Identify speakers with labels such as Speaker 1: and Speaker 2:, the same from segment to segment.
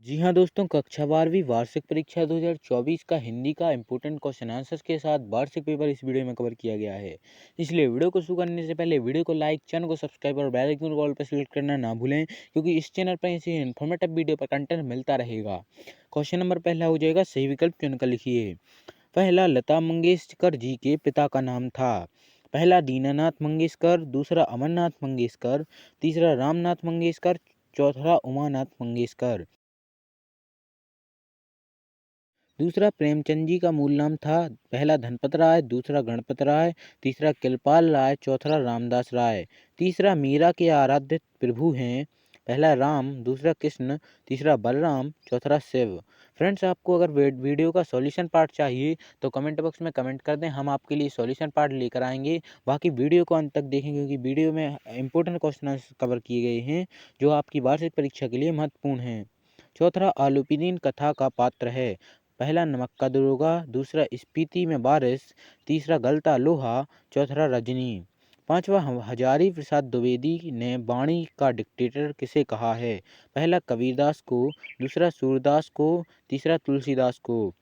Speaker 1: जी हाँ दोस्तों, कक्षा 12वीं वार्षिक परीक्षा 2024 का हिंदी का इम्पोर्टेंट क्वेश्चन आंसर्स के साथ वार्षिक पेपर इस वीडियो में कवर किया गया है। इसलिए वीडियो को शुरू करने से पहले वीडियो को लाइक, चैनल को सब्सक्राइब और बेल आइकन को ऑल पर सेलेक्ट करना ना भूलें, क्योंकि इस चैनल पर ऐसे इन्फॉर्मेटिव वीडियो पर कंटेंट मिलता रहेगा। क्वेश्चन नंबर पहला हो जाएगा, सही विकल्प चुनकर लिखिए। पहला, लता मंगेशकर जी के पिता का नाम था। पहला, दीनानाथ मंगेशकर। दूसरा, अमरनाथ मंगेशकर। तीसरा, रामनाथ मंगेशकर। चौथा, उमानाथ मंगेशकर। दूसरा, प्रेमचंद जी का मूल नाम था। पहला, धनपत राय। दूसरा, गणपत राय। तीसरा, किलपाल राय। चौथा, रामदास राय। तीसरा, मीरा के आराध्य प्रभु हैं। पहला, राम। दूसरा, कृष्ण। तीसरा, बलराम। चौथा, शिव। फ्रेंड्स, आपको अगर वीडियो का सॉल्यूशन पार्ट चाहिए तो कमेंट बॉक्स में कमेंट कर दें, हम आपके लिए सॉल्यूशन पार्ट लेकर आएंगे। बाकी वीडियो को अंत तक देखें, क्योंकि वीडियो में इंपॉर्टेंट क्वेश्चन कवर किए गए हैं जो आपकी वार्षिक परीक्षा के लिए महत्वपूर्ण हैं। चौथा, आलूपीदीन कथा का पात्र है। पहला, नमक का दरोगा। दूसरा, स्पीति में बारिश। तीसरा, गलता लोहा। चौथा, रजनी। पांचवा, हजारी प्रसाद द्विवेदी ने वाणी का डिक्टेटर किसे कहा है। पहला, कबीरदास को। दूसरा, सूरदास को। तीसरा, तुलसीदास को।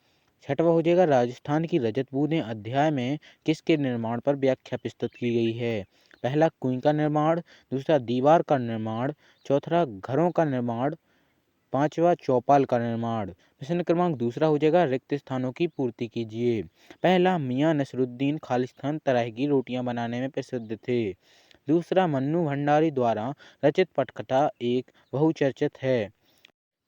Speaker 1: छठवा हो जाएगा, राजस्थान की रजत बूंदें अध्याय में किसके निर्माण पर व्याख्या प्रस्तुत की गई है। पहला, कुएं का निर्माण। दूसरा, दीवार का निर्माण। चौथा, घरों का निर्माण। पांचवा, चौपाल का निर्माण। प्रश्न क्रमांक दूसरा हो जाएगा, रिक्त स्थानों की पूर्ति कीजिए। पहला, मियां नसरुद्दीन खालिस्तान तरह की रोटियां बनाने में प्रसिद्ध थे। दूसरा, मन्नू भंडारी द्वारा रचित पटकथा एक बहुचर्चित है।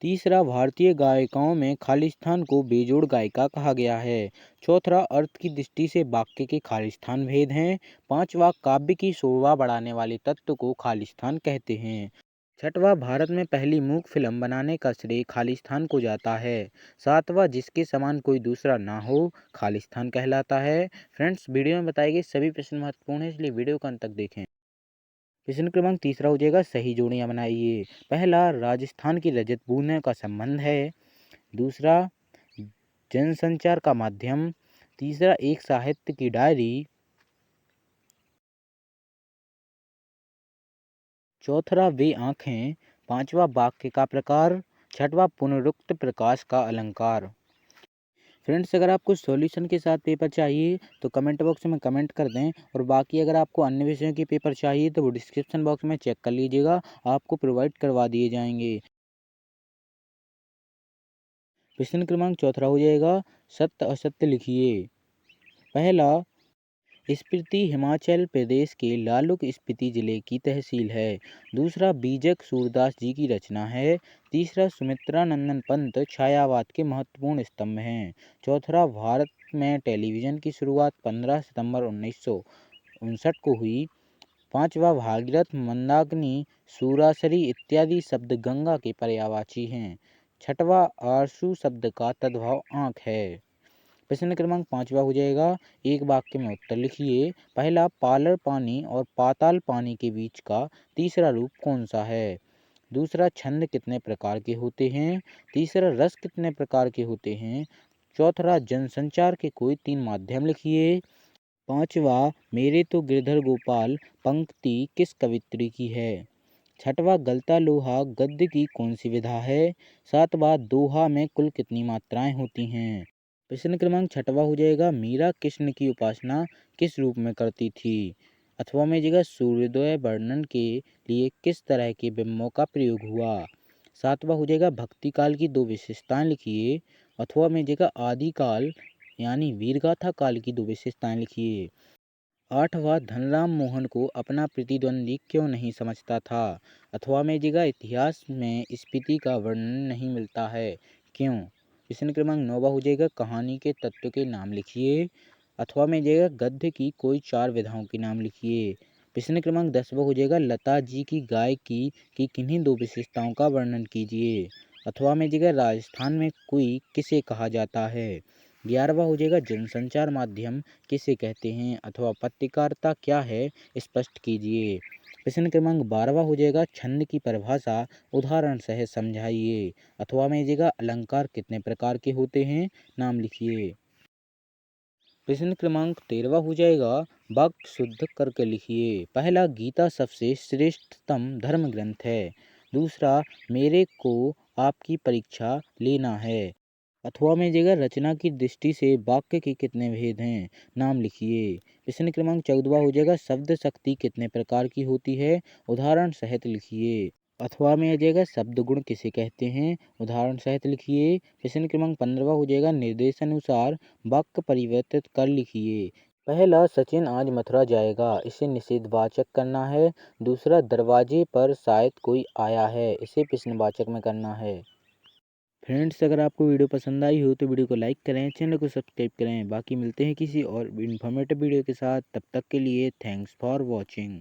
Speaker 1: तीसरा, भारतीय गायिकाओं में खालिस्तान को बेजोड़ गायिका कहा गया है। चौथा, अर्थ की दृष्टि से वाक्य के खालिस्तान भेद हैं। पांचवा, काव्य की शोभा बढ़ाने वाले तत्व को खालिस्तान कहते हैं। छठवां, भारत में पहली मूक फिल्म बनाने का श्रेय खालिस्तान को जाता है। सातवां, जिसके समान कोई दूसरा ना हो खालिस्तान कहलाता है। फ्रेंड्स, वीडियो में बताए गए सभी प्रश्न महत्वपूर्ण हैं, इसलिए वीडियो को अंत तक देखें। प्रश्न क्रमांक तीसरा हो जाएगा, सही जोड़ियां बनाइए। पहला, राजस्थान की रजत बूंदें का संबंध है। दूसरा, जनसंचार का माध्यम। तीसरा, एक साहित्य की डायरी। चौथा, वे आँखें। पांचवा, वाक्य का प्रकार। छठवां, पुनरुक्त प्रकाश का अलंकार। फ्रेंड्स, अगर आपको सॉल्यूशन के साथ पेपर चाहिए तो कमेंट बॉक्स में कमेंट कर दें, और बाकी अगर आपको अन्य विषयों के पेपर चाहिए तो वो डिस्क्रिप्शन बॉक्स में चेक कर लीजिएगा, आपको प्रोवाइड करवा दिए जाएंगे। प्रश्न क्रमांक चौथा हो जाएगा, सत्य असत्य लिखिए। पहला, स्पीति हिमाचल प्रदेश के लालुक स्पीति जिले की तहसील है। दूसरा, बीजक सूरदास जी की रचना है। तीसरा, सुमित्रा नंदन पंत छायावाद के महत्वपूर्ण स्तंभ हैं। चौथा, भारत में टेलीविज़न की शुरुआत 15 सितंबर 1959 को हुई। पांचवा, भागीरथ, मंदाकिनी, सुरासरी इत्यादि शब्द गंगा के पर्यायवाची हैं। छठवा, आरसू शब्द का तद्भव आँख है। प्रश्न क्रमांक पांचवा हो जाएगा, एक वाक्य में उत्तर लिखिए। पहला, पालर पानी और पाताल पानी के बीच का तीसरा रूप कौन सा है। दूसरा, छंद कितने प्रकार के होते हैं। तीसरा, रस कितने प्रकार के होते हैं। चौथा, जनसंचार के कोई तीन माध्यम लिखिए। पांचवा, मेरे तो गिरधर गोपाल पंक्ति किस कवित्री की है। छठवा, गलता लोहा गद्य की कौन सी विधा है। सातवां, दोहा में कुल कितनी मात्राएं होती हैं। प्रश्न क्रमांक छठवा हो जाएगा, मीरा कृष्ण की उपासना किस रूप में करती थी। अथवा में जगह सूर्योदय वर्णन के लिए किस तरह के बिंबों का प्रयोग हुआ। सातवां हो जाएगा, भक्ति काल की दो विशेषताएं लिखिए। अथवा में जगह आदिकाल यानी वीरगाथा काल की दो विशेषताएं लिखिए। आठवां, धनराम मोहन को अपना प्रतिद्वंदी क्यों नहीं समझता था। अथवा में जगह इतिहास में स्पीति का वर्णन नहीं मिलता है, क्यों। प्रश्न क्रमांक नौवा हो जाएगा, कहानी के तत्व के नाम लिखिए। अथवा में जाएगा, गद्य की कोई चार विधाओं के नाम लिखिए। प्रश्न क्रमांक 10वां हो जाएगा, लता जी की गायकी की किन्हीं दो विशेषताओं का वर्णन कीजिए। अथवा में जगह, राजस्थान में कोई किसे कहा जाता है। 11वां हो जाएगा, जनसंचार माध्यम किसे कहते हैं। अथवा पत्रकारिता क्या है, स्पष्ट कीजिए। प्रश्न क्रमांक 12वां हो जाएगा, छंद की परिभाषा उदाहरण सह समझाइए। अथवा में जाएगा, अलंकार कितने प्रकार के होते हैं, नाम लिखिए। प्रश्न क्रमांक 13वां हो जाएगा, वाक्य शुद्ध करके लिखिए। पहला, गीता सबसे श्रेष्ठतम धर्म ग्रंथ है। दूसरा, मेरे को आपकी परीक्षा लेना है। अथवा में जगह रचना की दृष्टि से वाक्य के कितने भेद हैं, नाम लिखिए। प्रश्न क्रमांक 14 हो जाएगा शब्द शक्ति कितने प्रकार की होती है, उदाहरण सहित लिखिए। अथवा में आ जाएगा शब्द गुण किसे कहते हैं, उदाहरण सहित लिखिए। प्रश्न क्रमांक 15 हो जाएगा निर्देशानुसार वाक्य परिवर्तित कर लिखिए। पहला सचिन आज मथुरा जाएगा, इसे निषेधवाचक करना है। दूसरा दरवाजे पर शायद कोई आया है, इसे प्रश्नवाचक में करना है। फ्रेंड्स, अगर आपको वीडियो पसंद आई हो तो वीडियो को लाइक करें, चैनल को सब्सक्राइब करें। बाकी मिलते हैं किसी और इन्फॉर्मेटिव वीडियो के साथ, तब तक के लिए थैंक्स फॉर वॉचिंग।